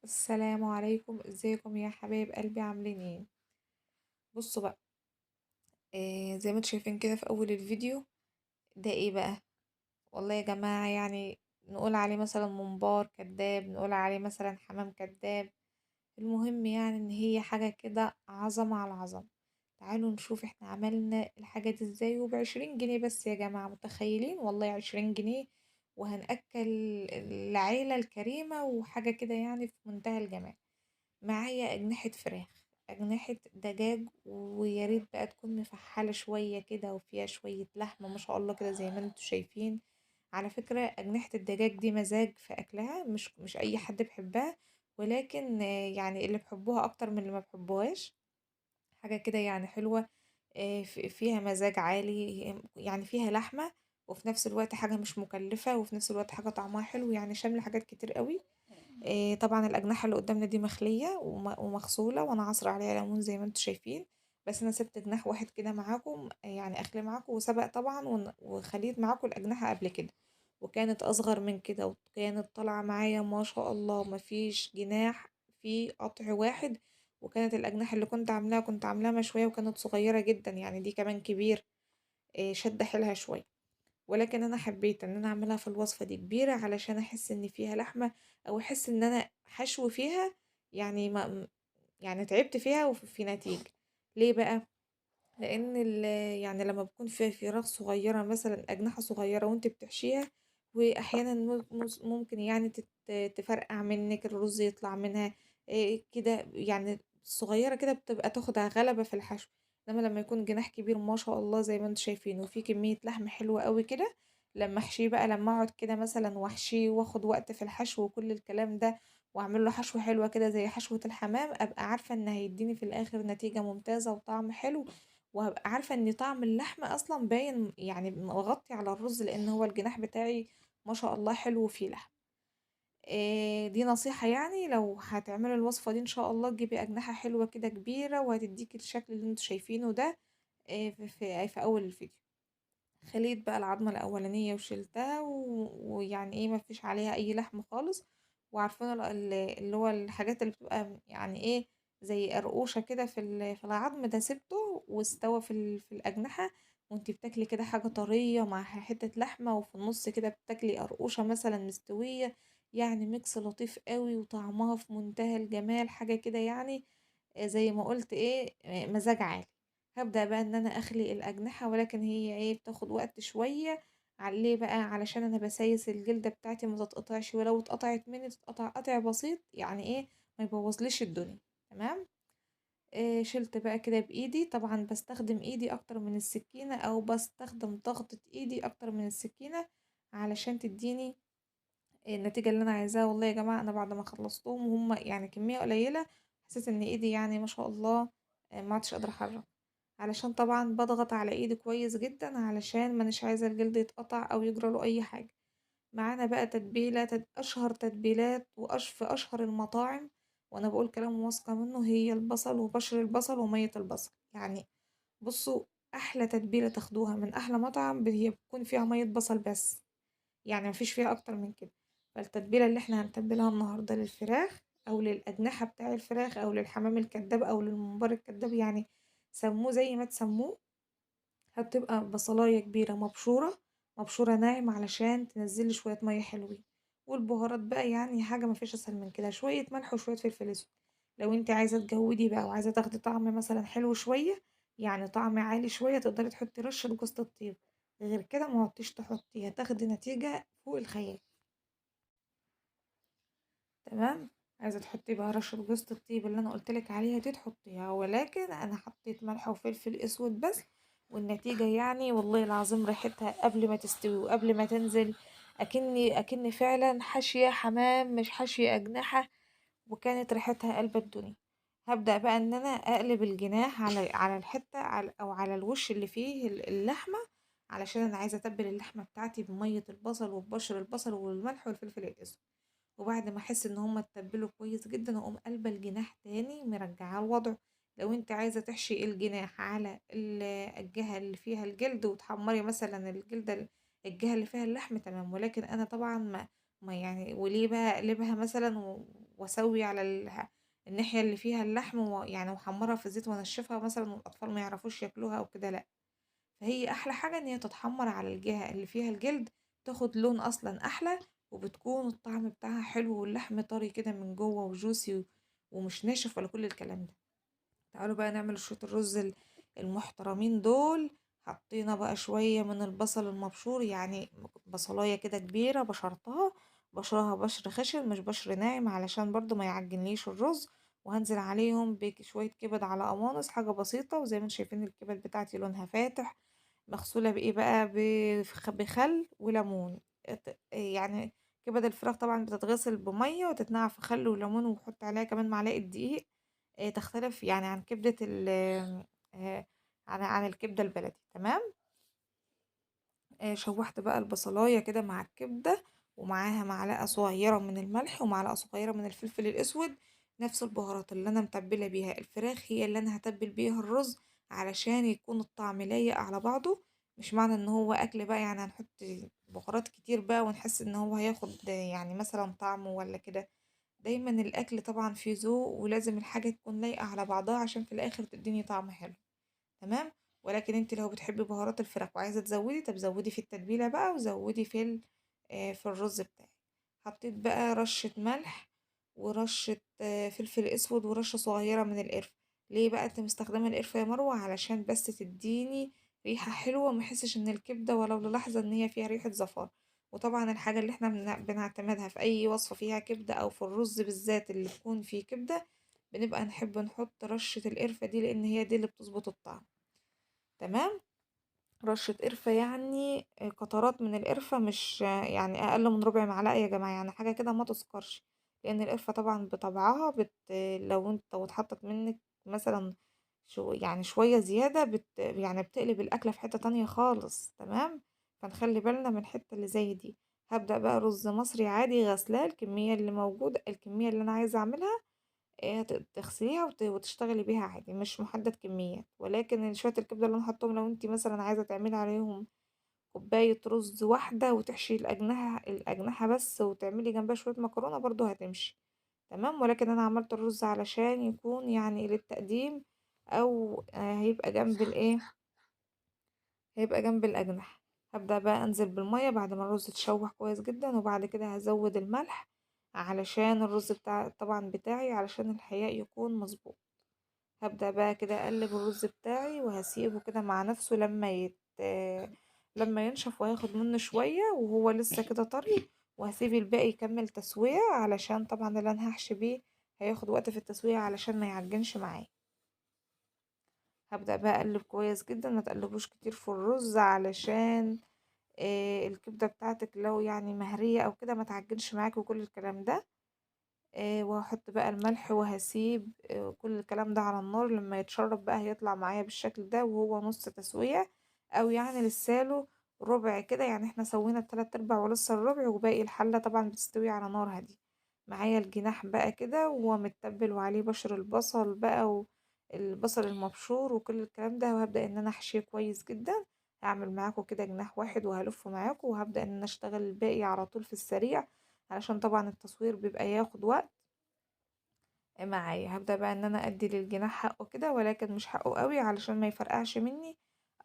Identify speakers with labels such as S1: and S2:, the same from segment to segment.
S1: السلام عليكم، ازيكم يا حبايب قلبي عاملين ايه؟ بصوا بقى. زي ما انتم شايفين كده في اول الفيديو. ده ايه بقى؟ والله يا جماعة يعني نقول عليه مثلا ممبار كداب، نقول عليه مثلا حمام كداب. المهم يعني ان هي حاجة كده عظمة على عظمة. تعالوا نشوف احنا عملنا الحاجة دي ازاي وب20 جنيه بس يا جماعة، متخيلين؟ والله 20 جنيه وهنأكل العيلة الكريمة وحاجة كده يعني في منتهى الجمال. معايا أجنحة فراخ، أجنحة دجاج، ويا ريت بقى تكون مفحلة شوية كده وفيها شوية لحمة ما شاء الله كده زي ما انتوا شايفين. على فكرة أجنحة الدجاج دي مزاج في أكلها، مش أي حد بيحبها، ولكن يعني اللي بيحبوها أكتر من اللي ما بيحبوهاش. حاجة كده يعني حلوة. فيها مزاج عالي، يعني فيها لحمة، وفي نفس الوقت حاجة مش مكلفة، وفي نفس الوقت حاجة طعمها حلو، يعني شاملة حاجات كتير قوي. طبعا الأجنحة اللي قدامنا دي مخلية ومغسولة، وأنا عصر عليها ليمون زي ما انتوا شايفين. بس أنا سبت جناح واحد كده معاكم، يعني أخلي معاكم، وسبق طبعا وخليت معاكم الأجنحة قبل كده، وكانت أصغر من كده، وكانت طالعة معايا ما شاء الله مفيش جناح في قطع واحد. وكانت الأجنحة اللي كنت عاملاها مشوية، وكانت صغيرة جدا، يعني دي كمان كبير. شد حيلها شوية. ولكن انا حبيت ان انا اعملها في الوصفة دي كبيرة علشان احس ان فيها لحمة، او احس ان انا حشو فيها. يعني ما يعني تعبت فيها وفي نتيجة. ليه بقى؟ لان يعني لما بكون في فراخ صغيرة مثلا، اجنحة صغيرة وانت بتحشيها، واحيانا ممكن يعني تفرقع منك، الرز يطلع منها كده، يعني صغيرة كده بتبقى تاخد غلبة في الحشو. انما لما يكون جناح كبير ما شاء الله زي ما انتم شايفين، وفي كمية لحم حلوة قوي كده، لما احشيه بقى، لما اقعد كده مثلا واحشيه واخد وقت في الحشو وكل الكلام ده، واعمل له حشو حلوة كده زي حشوة الحمام، ابقى عارفة ان هيديني في الاخر نتيجة ممتازة وطعم حلو. وهبقى عارفة ان طعم اللحمة اصلا باين، يعني مغطي على الرز، لان هو الجناح بتاعي ما شاء الله حلو وفيه لحم. دي نصيحة، يعني لو هتعملي الوصفة دي ان شاء الله تجيبي اجنحة حلوة كده كبيرة، وهتديكي الشكل اللي انتوا شايفينه ده. في اول الفيديو خليت بقى العظمة الأولانية وشلتها، ويعني ايه مفيش عليها أي لحم خالص. وعارفين اللي هو الحاجات اللي بتبقى يعني ايه زي قرقوشة كده في العظم ده، سبته واستوى في الأجنحة. وانتي بتاكلي كده حاجة طرية مع حتة لحمة، وفي النص كده بتاكلي قرقوشة مثلا مستوية. يعني ميكس لطيف قوي، وطعمها في منتهى الجمال، حاجة كده يعني. زي ما قلت ايه، مزاج عالي. هبدأ بقى ان انا اخلي الاجنحة، ولكن هي ايه بتاخد وقت شوية. ليه بقى؟ علشان انا بسايس الجلدة بتاعتي ما تتقطعش، ولو اتقطعت مني تتقطع قطع بسيط، يعني ايه ما يبوظليش الدنيا. تمام. شلت بقى كده بايدي، طبعا بستخدم ايدي اكتر من السكينة، او بستخدم ضغطة ايدي اكتر من السكينة، علشان تديني النتيجة اللي انا عايزاها. والله يا جماعة انا بعد ما خلصتهم وهم يعني كمية قليلة، حسيت ان ايدي يعني ما شاء الله ما عدتش قادرة احرك، علشان طبعا بضغط على ايدي كويس جدا، علشان مانيش عايزة الجلد يتقطع او يجرى له اي حاجة. معانا بقى تتبيلة، اشهر تتبيلات في اشهر المطاعم، وانا بقول كلام واثقة منه، هي البصل وبشر البصل ومية البصل يعني. بصوا، احلى تتبيلة تاخدوها من احلى مطعم هي بتكون فيها مية بصل بس، يعني مفيش فيها اكتر من كده. فالتتبيلة اللي احنا هنتبلها النهاردة للفراخ، او للاجنحة بتاع الفراخ، او للحمام الكداب، او للممبار الكداب، يعني سموه زي ما تسموه. هتبقى بصلاية كبيرة مبشورة، مبشورة ناعم، علشان تنزلي شوية مية حلوين. والبهارات بقى يعني حاجة مفيش اسهل من كده، شوية ملح وشوية فلفل اسود. لو انت عايزة تجودي بقى وعايزة تاخدي طعم مثلا حلو شوية، يعني طعم عالي شوية، تقدري تحطي رشة جوز الطيب. غير كده ما عدتيش تحطيها، تاخدي نتيجة فوق الخيال. تمام. عايزة تحطي بقى رشة جوز الطيب اللي انا قلتلك عليها دي تحطيها، ولكن انا حطيت ملح وفلفل اسود بس. والنتيجة يعني والله العظيم ريحتها قبل ما تستوي وقبل ما تنزل، اكني فعلا حاشية حمام مش حاشية اجنحة. وكانت ريحتها قلب الدنيا. هبدأ بقى ان انا اقلب الجناح على الحتة او على الوش اللي فيه اللحمة، علشان انا عايزة اتبل اللحمة بتاعتي بمية البصل وببشر البصل والملح والفلفل الاسود. وبعد ما احس ان هما اتبلوا كويس جدا، اقوم قلبه الجناح تاني مرجعاه لوضعه. لو انت عايزه تحشي الجناح على الجهه اللي فيها الجلد، وتحمري مثلا الجهه اللي فيها اللحم، تمام. ولكن انا طبعا ما يعني، وليه بقى اقلبها مثلا واسوي على الناحية اللي فيها اللحم يعني واحمرها في الزيت وانشفها مثلا والاطفال ما يعرفوش ياكلوها او كده، لا. فهي احلى حاجة ان هي تتحمر على الجهة اللي فيها الجلد، تاخد لون اصلا احلى، وبتكون الطعم بتاعها حلو واللحم طري كده من جوه وجوسي ومش ناشف ولا كل الكلام ده. تعالوا بقى نعمل شوية الرز المحترمين دول. حطينا بقى شوية من البصل المبشور، يعني بصلاية كده كبيرة بشرتها، بشرها بشر خشن مش بشر ناعم علشان برضو ما يعجنليش الرز. وهنزل عليهم بشوية كبد على قوانص، حاجة بسيطة. وزي ما انتم شايفين الكبد بتاعتي لونها فاتح، مغسولة بإيه بقى، بخل وليمون. يعني كبد الفراخ طبعا بتتغسل بمية وتتنقع في خل وليمون، وحط عليها كمان معلقة دقيق. تختلف يعني عن كبدة ال عن الكبدة البلدي، تمام. شوحت بقى البصلاية كده مع الكبدة، ومعاها معلقة صغيرة من الملح ومعلقة صغيرة من الفلفل الأسود. نفس البهارات اللي أنا متبلة بيها الفراخ هي اللي أنا هتبل بيها الرز، علشان يكون الطعم لايق على بعضه. مش معنى ان هو اكل بقى يعني هنحط بهارات كتير بقى ونحس ان هو هياخد يعني مثلا طعمه ولا كده. دايما الاكل طبعا فيه ذوق، ولازم الحاجة تكون لايقة على بعضها عشان في الاخر تديني طعم حلو، تمام. ولكن انت لو بتحبي بهارات الفراخ وعايزة تزودي، طب زودي في التتبيلة بقى، وزودي في الرز بتاعك. حطيت بقى رشة ملح ورشة فلفل اسود ورشة صغيرة من القرفة. ليه بقى انت مستخدمة القرفة يا مروة؟ علشان بس تديني ريحة حلوة، محسش ان الكبدة ولو للحظة ان هي فيها ريحة زفار. وطبعا الحاجة اللي احنا بنعتمدها في اي وصفة فيها كبدة او في الرز بالذات اللي بيكون فيه كبدة، بنبقى نحب نحط رشة القرفة دي، لان هي دي اللي بتظبط الطعم، تمام. رشة قرفة يعني قطرات من القرفة، مش يعني أقل من ربع معلقة يا جماعة، يعني حاجة كده ما تذكرش. لأن القرفة طبعا بطبعها لو انت اتحطت منك مثلا يعني شوية زيادة يعني بتقلب الأكلة في حتة تانية خالص، تمام. فنخلي بالنا من الحتة اللي زي دي. هبدأ بقى رز مصري عادي غسلاه، الكمية اللي موجودة الكمية اللي أنا عايزة أعملها. تغسليها وتشتغلي بيها عادي، مش محدد كميات. ولكن شوية الكبدة اللي انا حطهم، لو انتي مثلا عايزة تعملي عليهم كوباية رز واحدة وتحشي الأجنحة بس، وتعملي جنبها شوية مكرونة، برضو هتمشي، تمام. ولكن أنا عملت الرز علشان يكون يعني للتقديم، أو هيبقى جنب الأجنحة. هبدأ بقى أنزل بالمية بعد ما الرز اتشوح كويس جدا، وبعد كده هزود الملح علشان الرز بتاعي علشان الحياء يكون مظبوط. هبدأ بقى كده اقلب الرز بتاعي وهسيبه كده مع نفسه لما ينشف وهياخد منه شوية وهو لسه كده طري. وهسيب الباقي يكمل تسوية، علشان طبعا اللي انا هحشي بيه هياخد وقت في التسوية علشان ما يعجنش معايا. هبدأ بقى اقلب كويس جدا، ما تقلبوش كتير في الرز علشان الكبدة بتاعتك لو يعني مهرية او كده ما تعجنش معاك وكل الكلام ده. وهحط بقى الملح وهسيب كل الكلام ده على النار لما يتشرب بقى، هيطلع معايا بالشكل ده وهو نص تسوية، او يعني لساله ربع كده. يعني احنا سوينا التلات ارباع ولسه الربع، وباقي الحلة طبعا بتستوي على نار هادية. معايا الجناح بقى كده وهو متبل وعليه بشر البصل بقى، والبصل المبشور وكل الكلام ده. وهبدأ ان انا احشيه كويس جدا. هعمل معاكم كده جناح واحد وهلفه معاكم، وهبدأ ان انا اشتغل الباقي على طول في السريع، علشان طبعا التصوير بيبقى ياخد وقت معايا. هبدأ بقى ان انا ادي للجناح حقه كده، ولكن مش حقه قوي علشان ما يفرقعش مني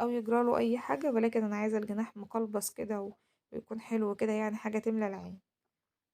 S1: او يجراله اي حاجة. ولكن انا عايزة الجناح مقلبص كده ويكون حلو كده، يعني حاجة تملى العين،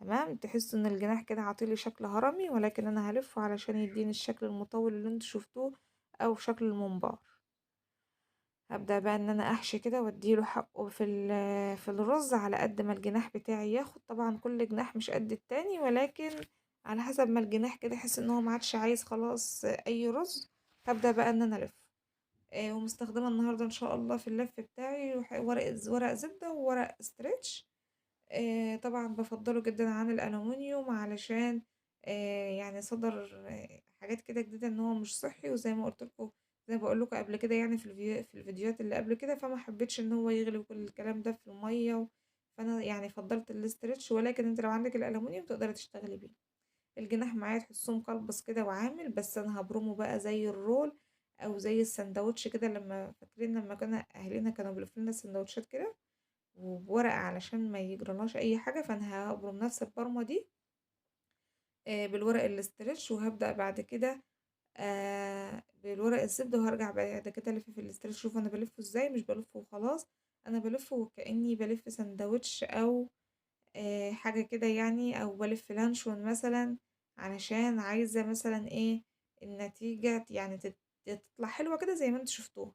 S1: تمام. تحسوا ان الجناح كده عاطيلي شكل هرمي، ولكن انا هلفه علشان يديني الشكل المطول اللي انتوا شفتوه، او شكل الممبار. هبدأ بقى ان انا احشي كده واديله حقه في الرز على قد ما الجناح بتاعي ياخد. طبعا كل جناح مش قد التاني، ولكن على حسب ما الجناح كده يحس ان هو ما عادش عايز خلاص اي رز. هبدأ بقى ان انا الف. ومستخدمة النهاردة ان شاء الله في اللف بتاعي ورق زبدة وورق ستريتش. طبعا بفضله جدا عن الألومنيوم، علشان يعني صدر حاجات كده جديدة ان هو مش صحي. وزي ما قلت لكم، زي ما بقول لكم قبل كده يعني في الفيديوهات اللي قبل كده، فما حبيتش ان هو يغلي كل الكلام ده في المية فانا يعني فضلت الاسترتش. ولكن انت لو عندك الألومنيوم تقدري تشتغلي بيه. الجناح معايا تحسوه مقلبص كده وعامل، بس انا هبرمه بقى زي الرول او زي السندوتش كده. لما فاكرين لما كنا اهلنا كانوا بيلفوا لنا السندوتشات كده وبورقة علشان ما يجرناش اي حاجة، فانا هبرم نفس البرمة دي بالورق الاسترتش، وهبدأ بعد كده بالورق الزبدة، وهرجع بعد كده ألف في الاسترتش. شوف أنا بلفه ازاي، مش بلفه وخلاص، أنا بلفه وكأني بلف سندوتش أو حاجة كده يعني، أو بلف لانشون مثلا، علشان عايزة مثلا ايه النتيجة يعني تطلع حلوة كده زي ما انتوا شفتوها.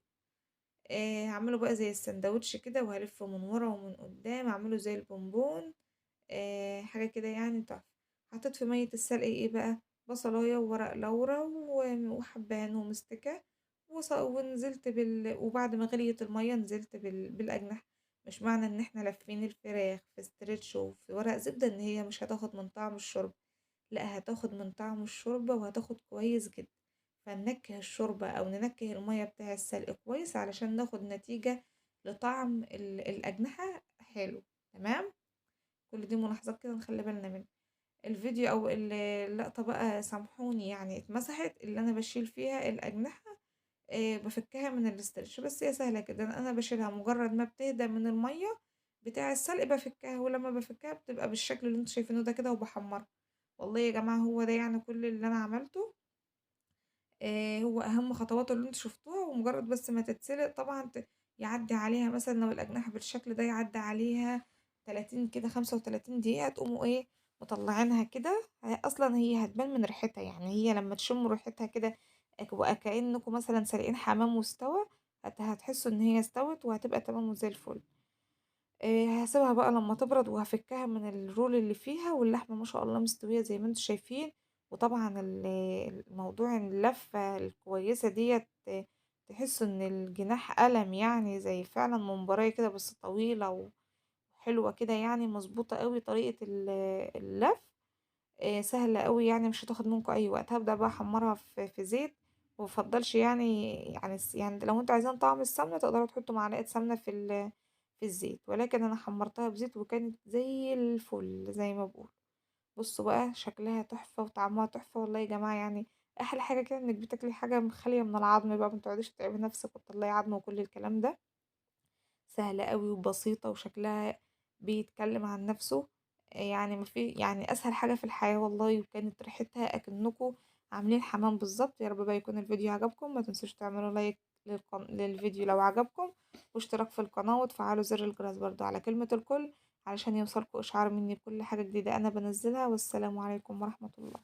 S1: هعمله بقى زي السندوتش كده، وهلفه من ورا ومن قدام، اعمله زي البونبون. حاجة كده يعني تحفة. حطيت في مية السلق ايه بقى، بصلاية وورق لورا وحبهان ومستكة، ونزلت وبعد ما غليت المية نزلت بالأجنحة. مش معنى ان احنا لافين الفراخ في استرتش وفي ورق زبدة ان هي مش هتاخد من طعم الشرب، لا هتاخد من طعم الشوربة وهتاخد كويس جدا. فننكه الشوربة او ننكه المية بتاع السلق كويس علشان ناخد نتيجة لطعم الأجنحة حلو. تمام. كل دي ملاحظات كده نخلي بالنا منها. الفيديو او اللقطة بقى سامحوني يعني اتمسحت، اللي انا بشيل فيها الأجنحة. بفكها من الاسترتش، بس هي سهلة كده، انا بشيلها مجرد ما بتهدى من المية بتاع السلق بفكها، ولما بفكها بتبقى بالشكل اللي انتوا شايفينه ده كده وبحمرها. والله يا جماعة هو ده يعني كل اللي انا عملته. هو اهم خطوات اللي انتوا شفتوها، ومجرد بس ما تتسلق طبعا يعدي عليها مثلا لو الاجنحة بالشكل ده يعدي عليها 30 كده 35 دقيقة، تقوموا ايه مطلعينها كده. اصلا هي هتبان من ريحتها، يعني هي لما تشموا ريحتها كده وكأنكم مثلا سالقين حمام واستوى، هتحسوا ان هي استوت وهتبقى تمام وزي الفل. هاسيبها بقى لما تبرد، وهفكها من الرول اللي فيها، واللحمة ما شاء الله مستوية زي ما انتوا شايفين. وطبعا الموضوع اللفة الكويسة ديت، تحسوا ان الجناح قلم يعني زي فعلا ممبراية كده، بس طويلة وحلوة كده يعني، مظبوطة قوي طريقة اللف. سهلة قوي يعني، مش هتاخد منكم اي وقت. هبدأ بقى احمرها في زيت، ومفضلش يعني لو انتوا عايزين طعم السمنة تقدروا تحطوا معلقة سمنة في الزيت، ولكن انا حمرتها بزيت وكانت زي الفل زي ما بقول. بصوا بقى شكلها تحفة وطعمها تحفة والله يا جماعة يعني. احلى حاجة كده انك بتاكلي حاجة خالية من العظم بقى، ما تقعديش تتعبي نفسك وتطلعي عظم وكل الكلام ده. سهلة قوي وبسيطة وشكلها بيتكلم عن نفسه. يعني ما في يعني اسهل حاجة في الحياة والله، وكانت ريحتها اكنكم عاملين حمام بالظبط. يا رب بقى يكون الفيديو عجبكم، ما تنسوش تعملوا لايك للفيديو لو عجبكم، واشتراك في القناة، وتفعلوا زر الجرس برضو على كلمة الكل علشان يوصلكوا اشعار مني بكل حاجة جديدة انا بنزلها. والسلام عليكم ورحمة الله.